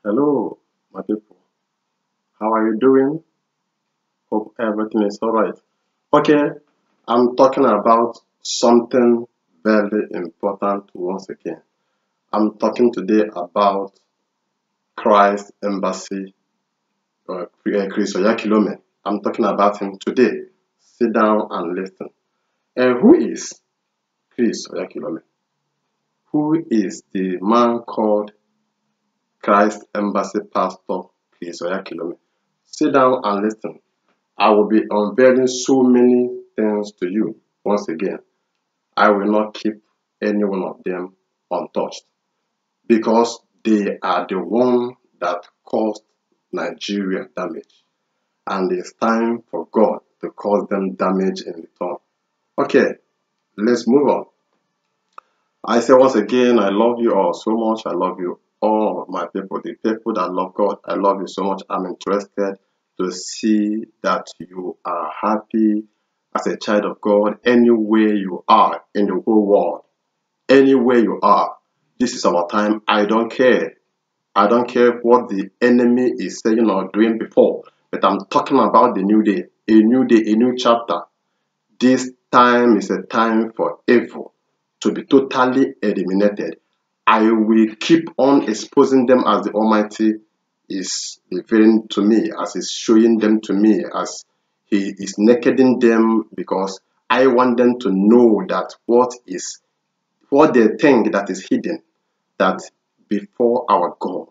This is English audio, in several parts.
Hello, my people. How are you doing? Hope everything is all right. Okay, I'm talking about something very important once again. I'm talking today about Christ Embassy, Chris Oyakhilome. I'm talking about him today. Sit down and listen. And who is Chris Oyakhilome? Who is the man called Christ Embassy Pastor Chris Oyakhilome? Sit down and listen. I will be unveiling so many things to you once again. I will not keep any one of them untouched because they are the one that caused Nigeria damage. And it's time for God to cause them damage in return. Okay, let's move on. I say once again, I love you all so much. I love you all, my people, the people that love God. I love you so much. I'm interested to see that you are happy as a child of God anywhere you are in the whole world. Anywhere you are. This is our time. I don't care. I don't care what the enemy is saying or doing before, but I'm talking about the new day, a new chapter. This time is a time for evil to be totally eliminated. I will keep on exposing them as the Almighty is revealing to me, as He's showing them to me, as He is nakeding them, because I want them to know that what they think that is hidden, that before our God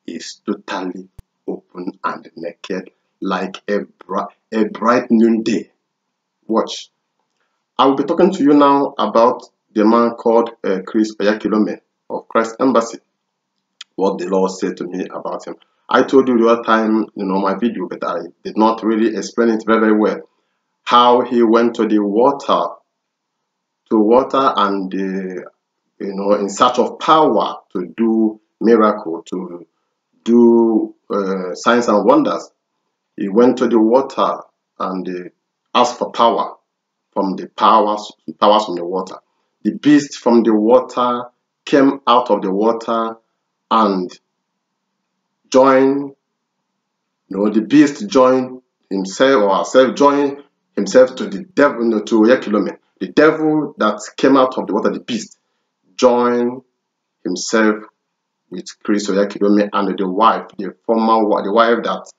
is totally open and naked, like a bright noonday. Watch. I will be talking to you now about the man called Chris Oyakhilome of Christ Embassy. What the Lord said to me about him. I told you the other time, my video, but I did not really explain it very well. How he went to the water, and in search of power to do miracle, to do signs and wonders. He went to the water and asked for power from the powers from the water. The beast from the water came out of the water and joined, the beast joined himself or herself, joined himself to the devil, to Oyakhilome. The devil that came out of the water, the beast, joined himself with Chris Oyakhilome and the wife, the wife that,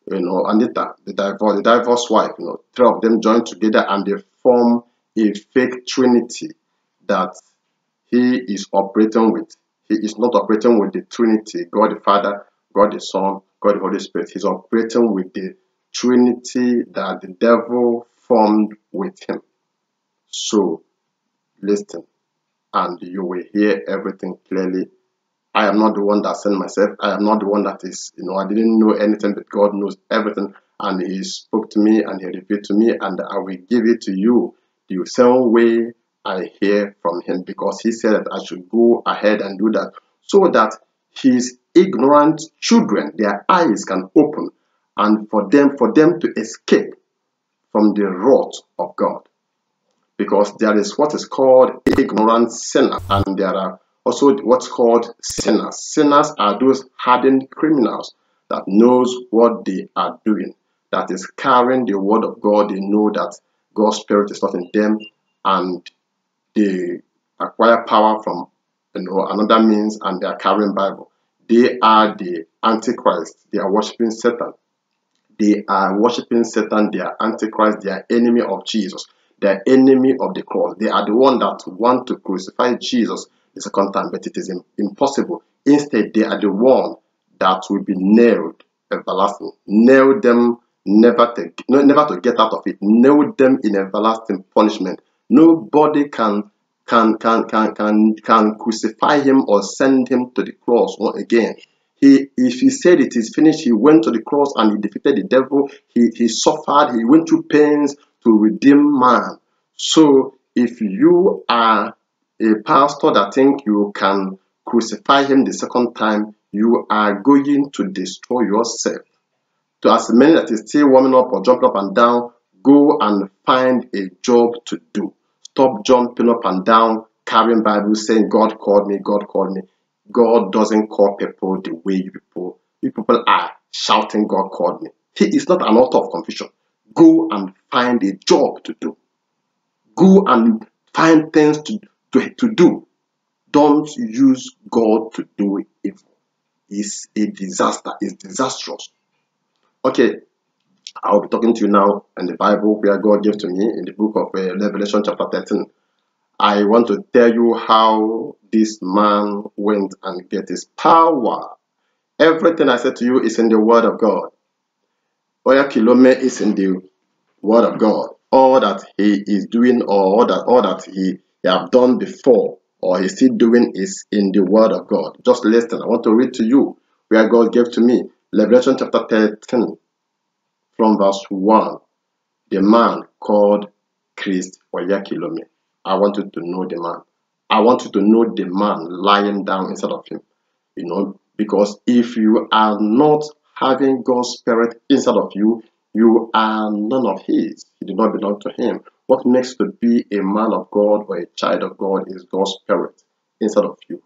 Anita, the divorced wife, three of them joined together and they form a fake trinity that he is operating with. He is not operating with the Trinity, God the Father, God the Son, God the Holy Spirit. He's operating with the Trinity that the devil formed with him. So, listen, and you will hear everything clearly. I am not the one that sent myself. I am not the one that is, I didn't know anything, but God knows everything. And He spoke to me and He revealed to me, and I will give it to you the same way I hear from Him, because He said that I should go ahead and do that so that His ignorant children, their eyes can open, and for them to escape from the wrath of God. Because there is what is called ignorant sinner, and there are also what's called sinners. Sinners are those hardened criminals that knows what they are doing, that is carrying the word of God. They know that God's Spirit is not in them, and they acquire power from another means, and they are carrying Bible. They are the Antichrist. They are worshiping Satan. They are worshiping Satan. They are Antichrist. They are enemy of Jesus. They are enemy of the cross. They are the one that want to crucify Jesus the second time, but it is impossible. Instead, they are the one that will be nailed everlasting. Nail them, never to get out of it. Nail them in everlasting punishment. Nobody can crucify him or send him to the cross once again. If he said it is finished, he went to the cross and he defeated the devil. He suffered, he went through pains to redeem man. So if you are a pastor that think you can crucify him the second time, you are going to destroy yourself. To as many that is still warming up or jumping up and down, go and find a job to do. Stop jumping up and down, carrying Bible, saying, God called me, God called me. God doesn't call people the way you people are shouting, God called me. He is not an author of confusion. Go and find a job to do. Go and find things to do. Don't use God to do evil. It's a disaster. It's disastrous. Okay, I'll be talking to you now in the Bible where God gave to me in the book of Revelation chapter 13. I want to tell you how this man went and get his power. Everything I said to you is in the Word of God. Oya Kilome is in the Word of God. All that he is doing, or all that he have done before, or he's still doing, is in the Word of God. Just listen. I want to read to you where God gave to me. Revelation chapter 13, from verse 1. The man called Christ Oyakilome. I want you to know the man. I want you to know the man lying down inside of him. Because if you are not having God's Spirit inside of you, you are none of his. You do not belong to him. What makes you to be a man of God or a child of God is God's Spirit inside of you.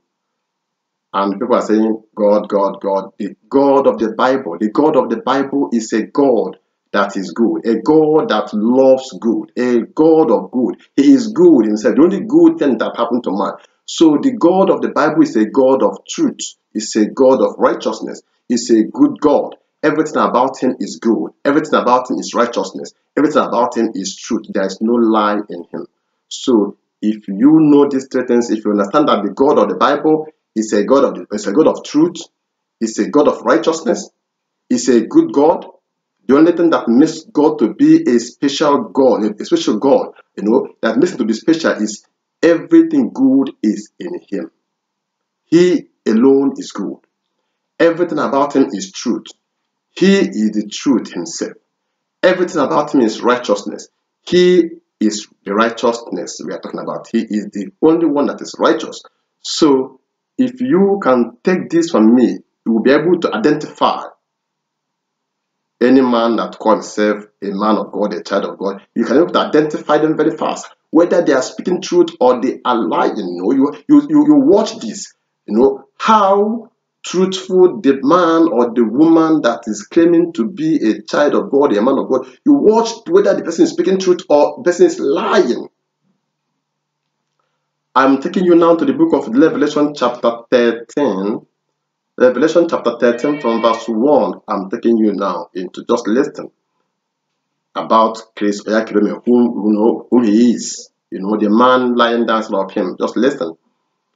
And people are saying, God, God, God. The God of the Bible. The God of the Bible is a God that is good. A God that loves good. A God of good. He is good himself. The only good thing that happened to man. So the God of the Bible is a God of truth. It's a God of righteousness. It's a good God. Everything about him is good. Everything about him is righteousness. Everything about him is truth. There is no lie in him. So if you know these three things, if you understand that the God of the Bible is a God of truth, is a God of righteousness, is a good God. The only thing that makes God to be a special God, that makes him to be special is everything good is in him. He alone is good. Everything about him is truth. He is the truth himself. Everything about him is righteousness. He is the righteousness we are talking about. He is the only one that is righteous. So if you can take this from me, you will be able to identify any man that calls himself a man of God, a child of God. You can be able to identify them very fast, whether they are speaking truth or they are lying. You watch this. How truthful the man or the woman that is claiming to be a child of God, a man of God. You watch whether the person is speaking truth or the person is lying. I'm taking you now to the book of Revelation chapter 13. Revelation chapter 13 from verse 1. I'm taking you now into just listen about Christ Oyakilome, who he is. The man lying down of him. Just listen.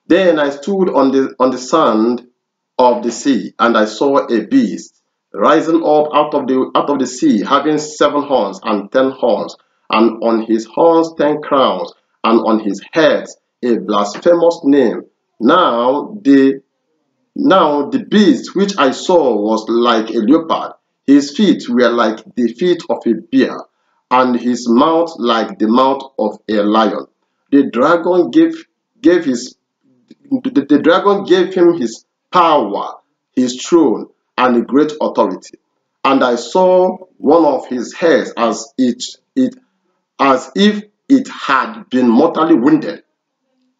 Then I stood on the sand of the sea, and I saw a beast rising up out of the sea, having 7 horns and 10 horns, and on his horns 10 crowns, and on his heads a blasphemous name. Now the beast which I saw was like a leopard. His feet were like the feet of a bear, and his mouth like the mouth of a lion. The dragon gave him his power, his throne, and a great authority. And I saw one of his heads as if it had been mortally wounded,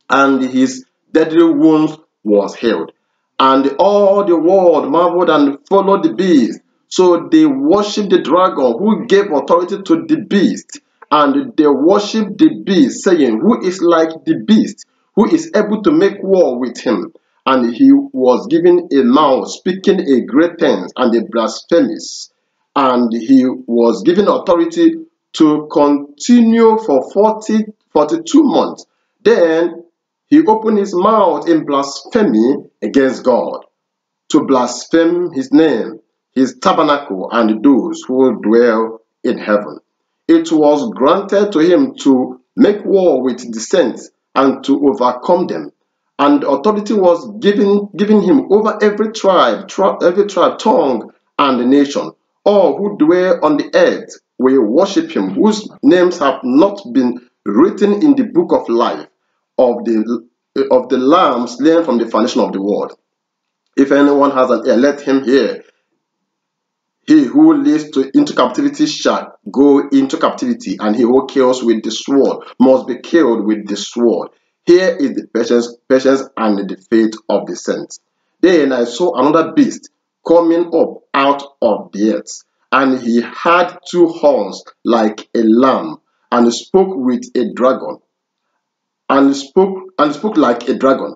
and his deadly wounds was healed. And all the world marveled and followed the beast. So they worshipped the dragon who gave authority to the beast. And they worshipped the beast, saying, Who is like the beast, who is able to make war with him? And he was given a mouth, speaking a great things and a blasphemous. And he was given authority to continue for 42 months. Then he opened his mouth in blasphemy against God, to blaspheme his name, his tabernacle, and those who dwell in heaven. It was granted to him to make war with the saints and to overcome them. And authority was given him over every tribe, tongue, and nation. All who dwell on the earth will worship him, whose names have not been written in the book of life of the Lamb slain from the foundation of the world. If anyone has an ear, let him hear. He who leads into captivity shall go into captivity, and he who kills with the sword must be killed with the sword. Here is the patience and the faith of the saints. Then I saw another beast coming up out of the earth, and he had two horns like a lamb, and spoke with a dragon, and spoke like a dragon.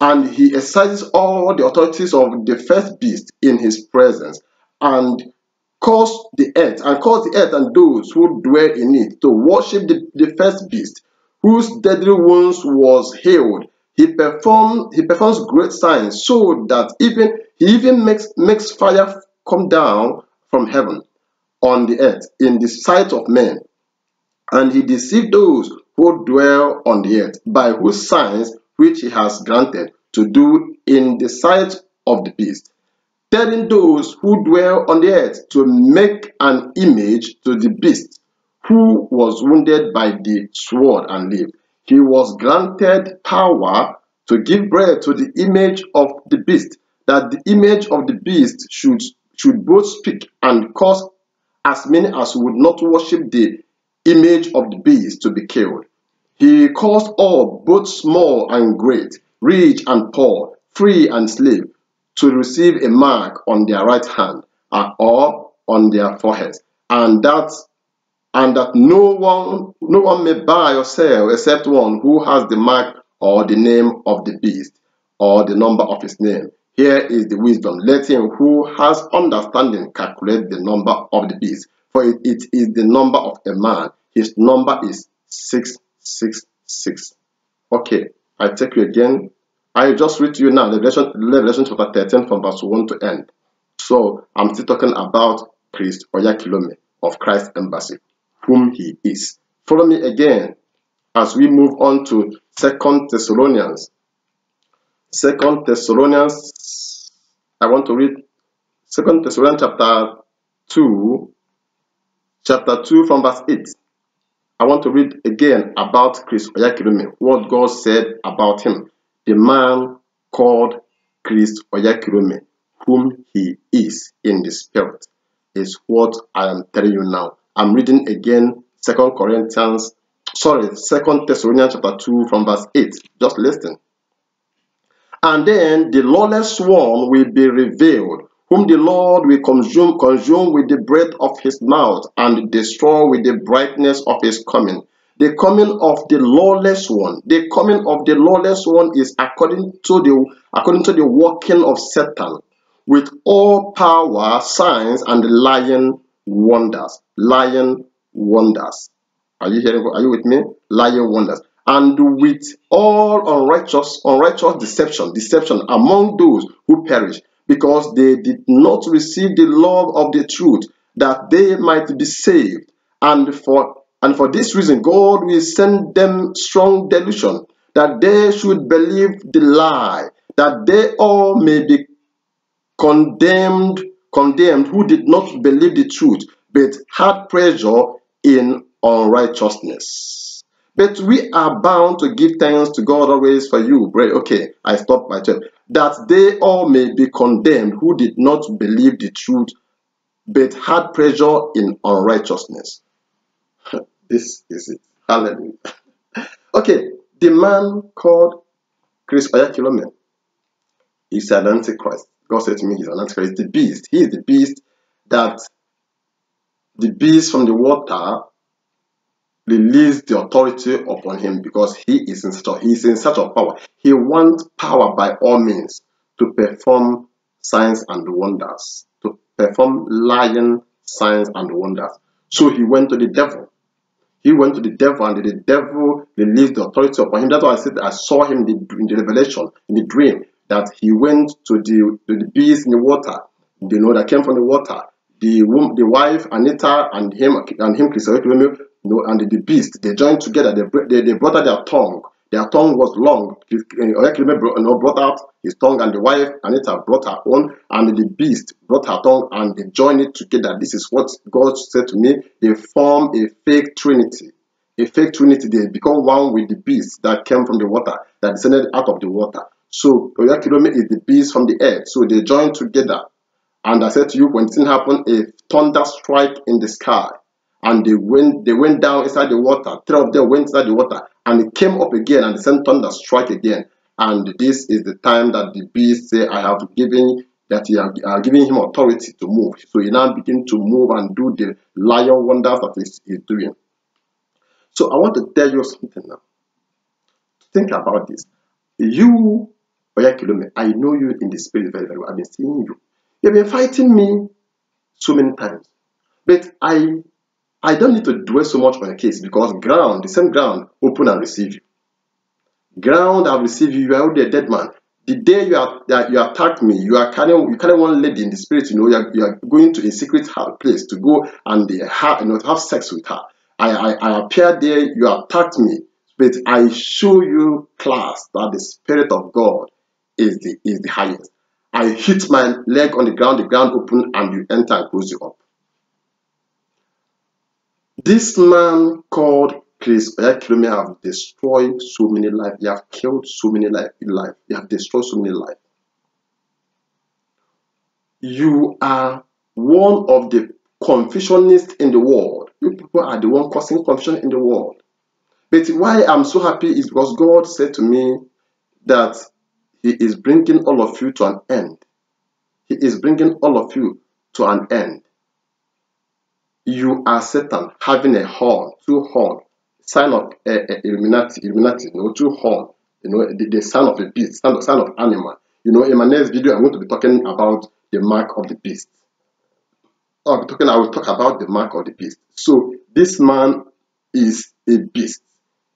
And he exercises all the authorities of the first beast in his presence, and caused the earth and those who dwell in it to worship the first beast, whose deadly wounds was healed. He performs great signs, so that he even makes fire come down from heaven on the earth in the sight of men. And he deceived those who dwell on the earth by whose signs which he has granted to do in the sight of the beast, telling those who dwell on the earth to make an image to the beast, who was wounded by the sword and lived. He was granted power to give breath to the image of the beast, that the image of the beast should both speak and cause as many as would not worship the image of the beast to be killed. He caused all, both small and great, rich and poor, free and slave, to receive a mark on their right hand or on their foreheads, and that no one may buy or sell except one who has the mark or the name of the beast or the number of his name. Here is the wisdom. Let him who has understanding calculate the number of the beast, for it is the number of a man. His number is 666. Okay, I take you again. I just read to you now Revelation chapter 13 from verse 1 to end. So I'm still talking about Priest Oyakhilome of Christ Embassy, whom he is. Follow me again as we move on to 2 Thessalonians. 2 Thessalonians, I want to read 2 Thessalonians chapter 2 from verse 8. I want to read again about Chris Oyakhilome, what God said about him. The man called Chris Oyakhilome, whom he is in the spirit, is what I am telling you now. I'm reading again 2 Thessalonians chapter 2 from verse 8. Just listen. And then the lawless one will be revealed, whom the Lord will consume with the breath of his mouth and destroy with the brightness of his coming. The coming of the lawless one. The coming of the lawless one is according to the working of Satan, with all power, signs, and lying wonders. Lying wonders. Are you hearing? Are you with me? Lying wonders. And with all unrighteous deception among those who perish, because they did not receive the love of the truth, that they might be saved. And for this reason, God will send them strong delusion, that they should believe the lie, that they all may be condemned who did not believe the truth, but had pleasure in unrighteousness. But we are bound to give thanks to God always for you, brethren. Okay, I stopped my time. That they all may be condemned who did not believe the truth, but had pleasure in unrighteousness. This is it. Hallelujah. Okay, the man called Chris Oyakhilome is an antichrist. God said to me, he's an antichrist. The beast. He is the beast that the beast from the water released the authority upon him, because he is in such a power. He wants power by all means to perform signs and wonders, to perform lying signs and wonders. So he went to the devil. He went to the devil, and the devil released the authority upon him. That's why I said I saw him in the revelation, in the dream, that he went to the beast in the water, that came from the water. The wife Anita and him Chris Oyakhilome, and the beast, they joined together. They brought out their tongue. Their tongue was long. Oyakhilome brought out his tongue, and the wife Anita brought her own, and the beast brought her tongue, and they joined it together. This is what God said to me. They form a fake trinity. A fake trinity. They become one with the beast that came from the water, that descended out of the water. So Oyakhilome is the beast from the earth. So they joined together. And I said to you, when things happen, a thunder strike in the sky, and they went down inside the water. 3 of them went inside the water, And it came up again, and the same thunder struck again. And this is the time that the beast say, I have given that you are giving him authority to move. So he now begin to move and do the lion wonders that he's doing. So I want to tell you something now. Think about this. You, Oyakilome, I know you in the spirit very, very well. I've been seeing you. You've been fighting me so many times. But I don't need to dwell so much on the case, because ground, the same ground, open and receive you. Ground have received you. You are already a dead man. The day you attacked me, you carrying one lady in the spirit. You are going to a secret place to go and have sex with her. I appeared there. You attacked me, but I show you, class, that the spirit of God is the highest. I hit my leg on the ground open, and you enter and close you up. This man called Chris Oyakilome have destroyed so many lives. They have killed so many lives. They have destroyed so many lives. You are one of the confusionists in the world. You people are the one causing confusion in the world. But why I'm so happy is because God said to me that He is bringing all of you to an end. He is bringing all of you to an end. You are Satan having a horn, two horns, sign of Illuminati, two horns, the sign of a beast, sign of animal. In my next video, I'm going to be talking about the mark of the beast. I will talk about the mark of the beast. So this man is a beast,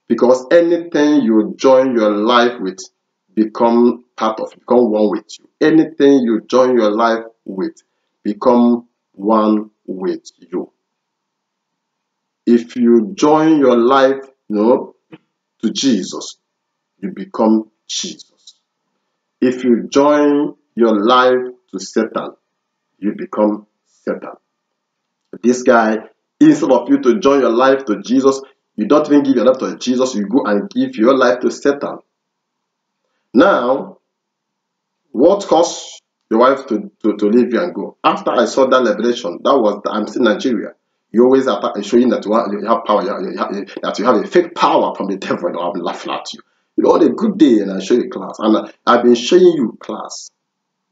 because anything you join your life with become one with you. Anything you join your life with become one with you. If you join your life, to Jesus, you become Jesus. If you join your life to Satan, you become Satan. This guy, instead of you to join your life to Jesus, you don't even give your life to Jesus, you go and give your life to Satan. Now, what caused your wife to leave you and go? After I saw that revelation, I'm still in Nigeria. You always are showing that you have power, that you have a fake power from the devil, and I'll be laughing at you. On a good day, and I show you class, and I've been showing you class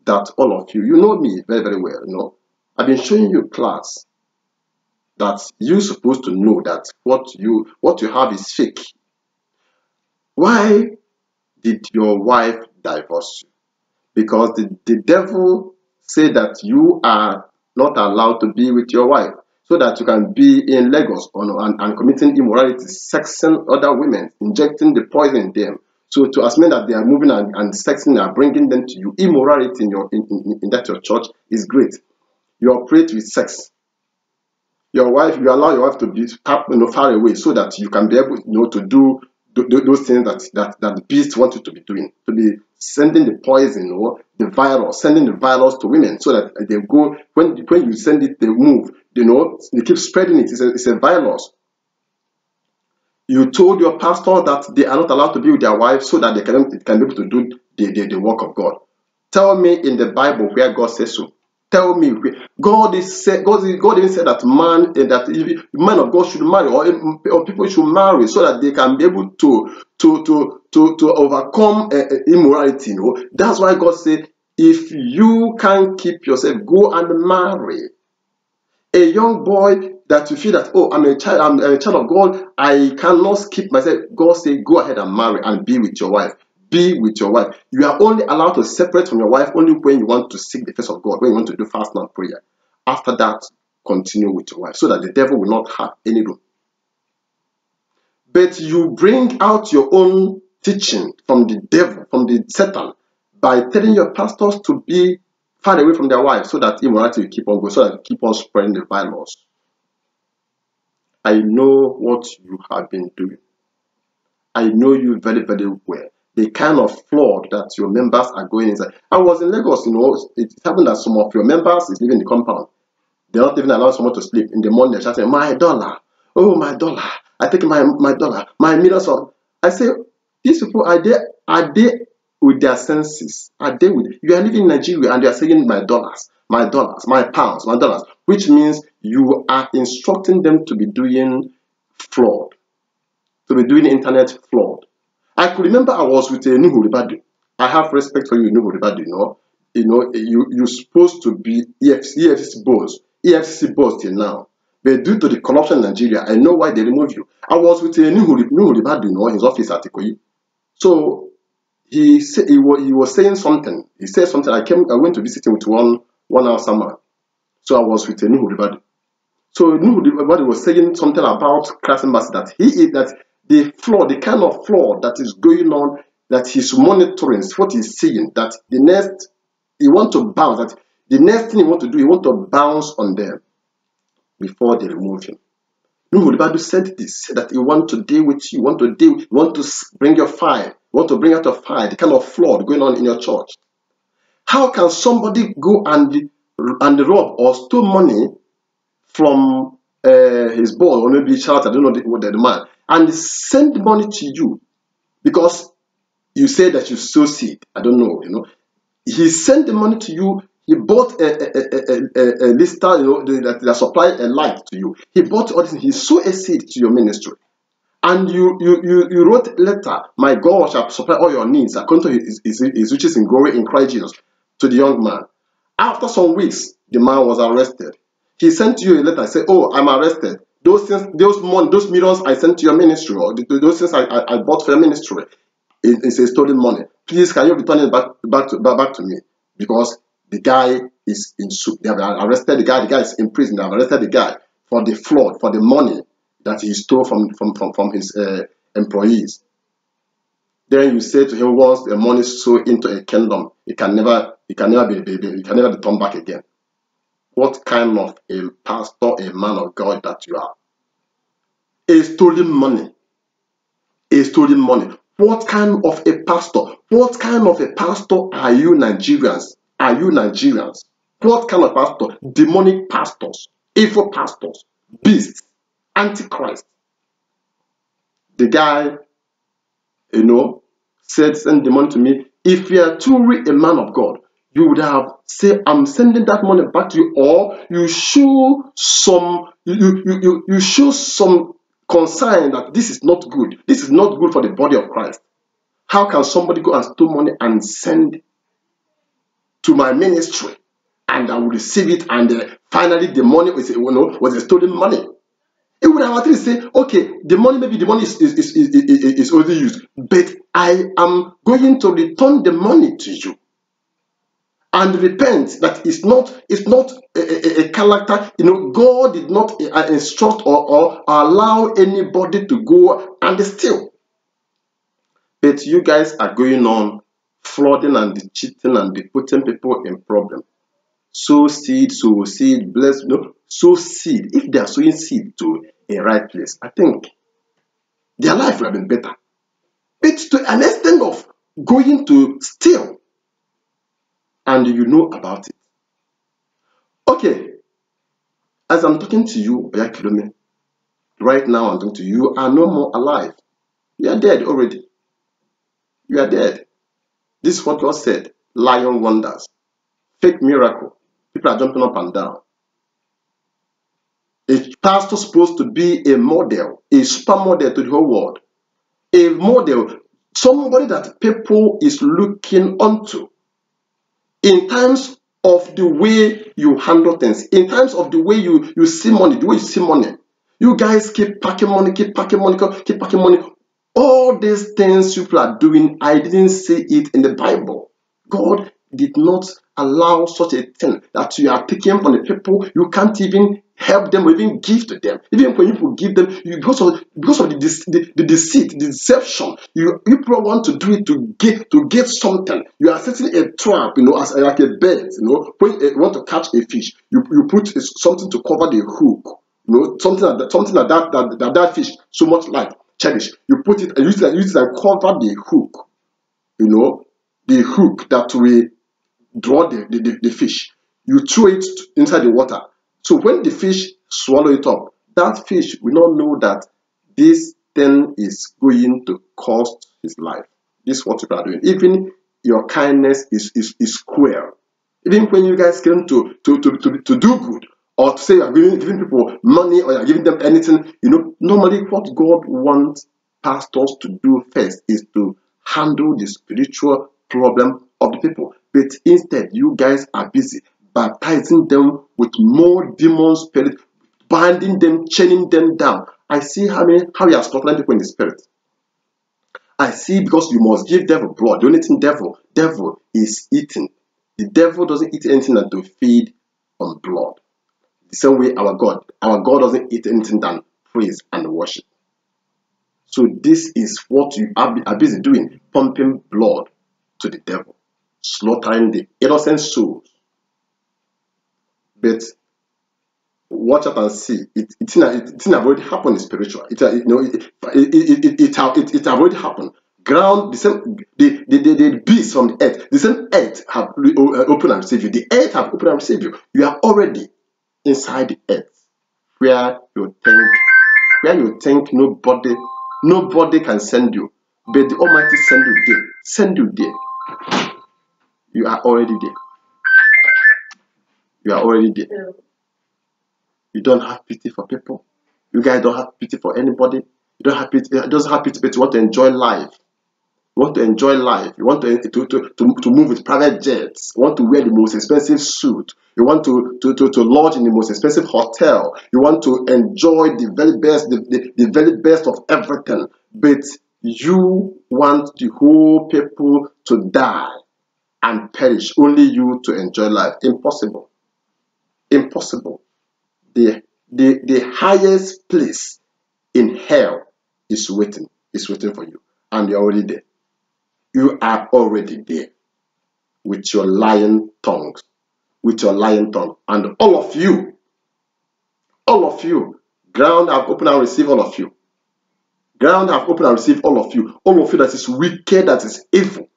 that all of you know me very, very well. I've been showing you class that you're supposed to know that what you have is fake. Why did your wife divorce you? Because the devil said that you are not allowed to be with your wife, so that you can be in Lagos and committing immorality, sexing other women, injecting the poison in them. So to as men that they are moving and sexing and bringing them to you, immorality in your church is great. You operate with sex. Your wife, you allow your wife to be far away, so that you can be able to do those things that the beast wants you to be doing, to be sending the poison or the virus, sending the virus to women, so that they go, when you send it, they move, they keep spreading it. It's a virus. You told your pastor that they are not allowed to be with their wife, so that they can be able to do the work of God. Tell me in the Bible where God says so. Tell me, God even said that man of God should marry, or people should marry, so that they can be able to overcome immorality. That's why God said, if you can't keep yourself, go and marry. A young boy that you feel that, oh, I'm a child of God, I cannot keep myself. God said, go ahead and marry and be with your wife. Be with your wife. You are only allowed to separate from your wife only when you want to seek the face of God, when you want to do fasting and prayer. After that, continue with your wife, so that the devil will not have any room. But you bring out your own teaching from the devil, from the Satan, by telling your pastors to be far away from their wives, so that immorality will keep on going, so that you keep on spreading the virus. I know what you have been doing. I know you very, very well. The kind of flood that your members are going inside. I was in Lagos, it happened that some of your members is living in the compound. They're not even allowing someone to sleep. In the morning, they're shouting, my dollar, oh my dollar, I take my dollar, my millions of. I say, these people, are they with their senses? Are they with, you are living in Nigeria and they are saying my dollars, my pounds, my dollars, which means you are instructing them to be doing fraud. to be doing internet fraud. I could remember I was with a Nuhu Ribadu. I have respect for you, Nuhu Ribadu, you're supposed to be EFCC boss till now. But due to the corruption in Nigeria, I know why they remove you. I was with a Nuhu Ribadu, his office at Ikoyi. So he was saying something. He said something. I went to visit him with one Hausa man. So I was with a Nuhu Ribadu. So Nuhu Ribadu was saying something about Christ Embassy, that the kind of fraud that is going on, that he's monitoring, what he's saying, that the next thing he want to bounce on them before they remove him. Nuhu Ribadu said that he want to deal with you, want to bring your file, want to bring out your file, the kind of fraud going on in your church. How can somebody go and rob or steal money from his boss, or maybe child, I don't know the man, and send money to you because you say that you sow seed? I don't know, He sent the money to you. He bought a lister, that supply a light to you. He bought all this. He sowed a seed to your ministry, and you wrote a letter. My God shall supply all your needs according to his riches in glory in Christ Jesus, to the young man. After some weeks, the man was arrested. He sent you a letter. Say, "Oh, I'm arrested. Those millions I sent to your ministry, or those things I bought for your ministry, it's a stolen money. Please, can you return it back to me? Because the guy is in soup. They have arrested the guy. The guy is in prison. They have arrested the guy for the fraud, for the money that he stole from his employees." Then you say to him, once the money is so into a kingdom, it can never be turned back again. What kind of a pastor, a man of God that you are? A stolen money. A stolen money. What kind of a pastor? What kind of a pastor are you, Nigerians? Are you Nigerians? What kind of pastor? Demonic pastors, evil pastors, beasts, antichrist. The guy, said, "Send the money to me." If you are truly a man of God, you would have said, "I'm sending that money back to you," or you show some concern that this is not good. This is not good for the body of Christ. How can somebody go and steal money and send to my ministry, and I will receive it, and finally the money was a stolen money? It would have at least say, "Okay, maybe the money is already used, but I am going to return the money to you and repent that it's not a character. God did not instruct or allow anybody to go and steal. But you guys are going on frauding and cheating and putting people in problem. Sow seed, bless, sow seed. If they are sowing seed to a right place, I think their life would have been better. But to an extent of going to steal, and you know about it. Okay, as I'm talking to you, Oyakilome, right now I'm talking to you, you are no more alive. You are dead already. You are dead. This is what God said. Lion wonders. Fake miracle. People are jumping up and down. A pastor supposed to be a model, a super model to the whole world. A model, somebody that people is looking onto. In terms of the way you handle things, in terms of the way you see money, the way you see money. You guys keep packing money, keep packing money. All these things people are doing, I didn't see it in the Bible. God did not allow such a thing that you are taking from the people. You can't even help them or even give to them. Even when you give them, because of the deceit, the deception, you people want to do it to get something. You are setting a trap, as like a bait. When you want to catch a fish, you put something to cover the hook. Something like that fish so much like cherish. You put it and use it and cover the hook. The hook that will draw the fish. You throw it inside the water. So when the fish swallow it up, that fish will not know that this thing is going to cost his life. This is what you are doing. Even your kindness is cruel. Even when you guys came to do good, or to say you are giving people money or you are giving them anything, normally what God wants pastors to do first is to handle the spiritual problem of the people. But instead, you guys are busy baptizing them with more demon spirits, binding them, chaining them down. I see how you are slaughtering people in the spirit. I see, because you must give devil blood. The only thing devil is eating. The devil doesn't eat anything than to feed on blood. The same way our God doesn't eat anything than praise and worship. So this is what you are busy doing, pumping blood to the devil, slaughtering the innocent souls. But watch out and see, it's already happened spiritual. It already happened. Ground, the same, the beast from the earth, the same earth have opened and received you. The earth have opened and received you. You are already inside the earth, where you think nobody can send you, but the Almighty send you there. You are already there. You are already there. You don't have pity for people. You guys don't have pity for anybody. You don't have pity. It doesn't have pity, but you want to enjoy life. You want to enjoy life. You want to move with private jets. You want to wear the most expensive suit. You want to lodge in the most expensive hotel. You want to enjoy the very best, the very best of everything. But you want the whole people to die and perish. Only you to enjoy life. Impossible. Impossible. The highest place in hell is waiting for you, and you're already there. You are already there with your lying tongues, and all of you, ground have opened and received all of you. Ground have opened and received all of you that is wicked, that is evil.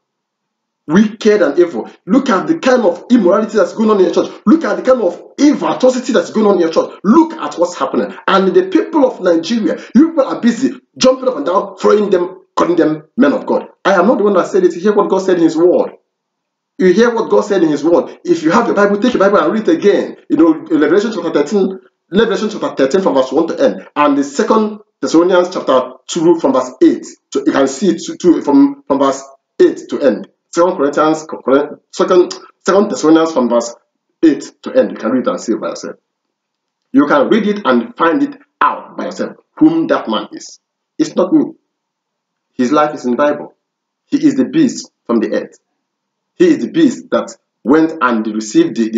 Wicked and evil. Look at the kind of immorality that's going on in your church. Look at the kind of evil atrocity that's going on in your church. Look at what's happening. And the people of Nigeria, you people are busy jumping up and down, throwing them, calling them men of God. I am not the one that said it. You hear what God said in His Word. You hear what God said in His Word. If you have your Bible, take your Bible and read it again. You know, Revelation chapter 13 from verse 1 to end. And the 2 Thessalonians chapter 2 from verse 8. So you can see it from verse 8 to end. 2 Thessalonians from verse 8 to end. You can read it and see it by yourself. You can read it and find it out by yourself, whom that man is. It's not me. His life is in the Bible. He is the beast from the earth. He is the beast that went and received the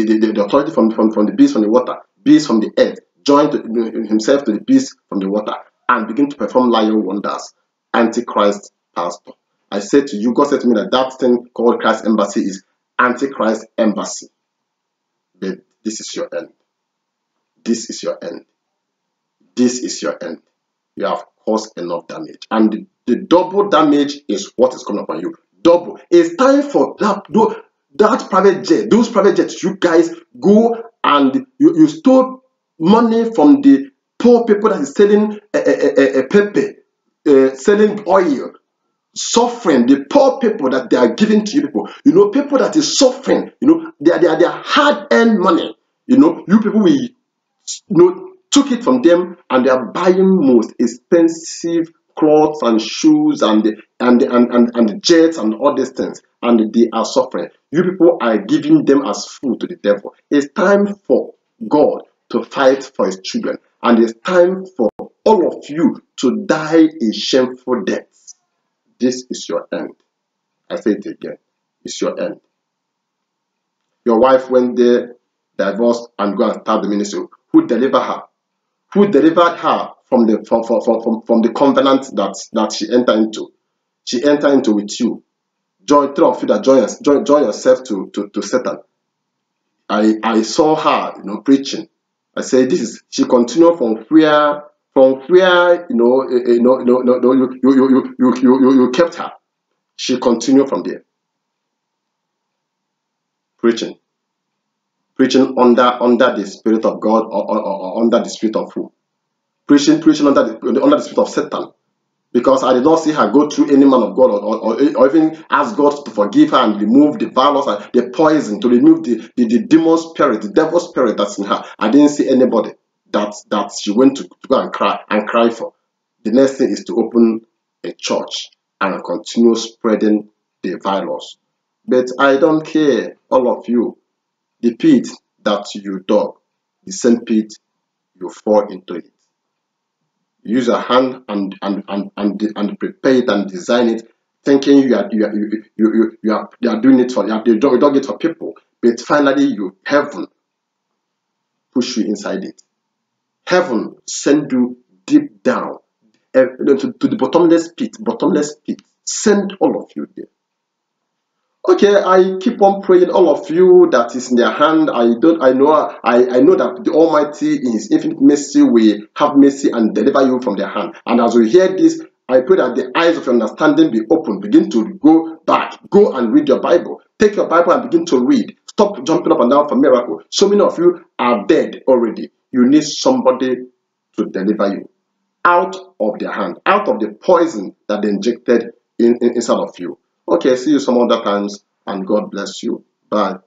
authority from the beast from the water, beast from the earth, joined himself to the beast from the water, and began to perform lying wonders. Antichrist pastor. I said to you, God said to me that thing called Christ Embassy is Antichrist Embassy. But this is your end. This is your end. This is your end. You have caused enough damage. And the double damage is what is coming upon you. Double. It's time for that private jet, those private jets, you guys go and you stole money from the poor people that is selling pepper, selling oil, suffering, the poor people that they are giving to you people. You know, people that is suffering, you know, they are hard-earned money. You know, you people took it from them and they are buying most expensive clothes and shoes and the jets and all these things, and they are suffering. You people are giving them as food to the devil. It's time for God to fight for His children, and it's time for all of you to die a shameful death. This is your end. I say it again. It's your end. Your wife went there, divorced, and go and start the ministry. Who delivered her? Who delivered her from the covenant that she entered into? She entered into with you. Join three of you that join yourself to Satan. I saw her, you know, preaching. I said, this is. She continued from where you kept her. She continued from there, preaching under the Spirit of God, or under the spirit of who? Preaching under the spirit of Satan. Because I did not see her go through any man of God or even ask God to forgive her and remove the violence and the poison, to remove the demon spirit, the devil spirit that's in her. I didn't see anybody that she went to go and cry for. The next thing is to open a church and continue spreading the virus. But I don't care, all of you. The pit that you dug, the same pit you fall into it. Use your hand and prepare it and design it, thinking you are doing it for you dug it for people, but finally heaven push you inside it. Heaven send you deep down to the bottomless pit. Send all of you there. Okay, I keep on praying all of you that is in their hand. I know that the Almighty in His infinite mercy will have mercy and deliver you from their hand. And as we hear this, I pray that the eyes of your understanding be open. Begin to go back. Go and read your Bible. Take your Bible and begin to read. Stop jumping up and down for miracle. So many of you are dead already. You need somebody to deliver you out of their hand, out of the poison that they injected inside of you. Okay, see you some other times, and God bless you. Bye.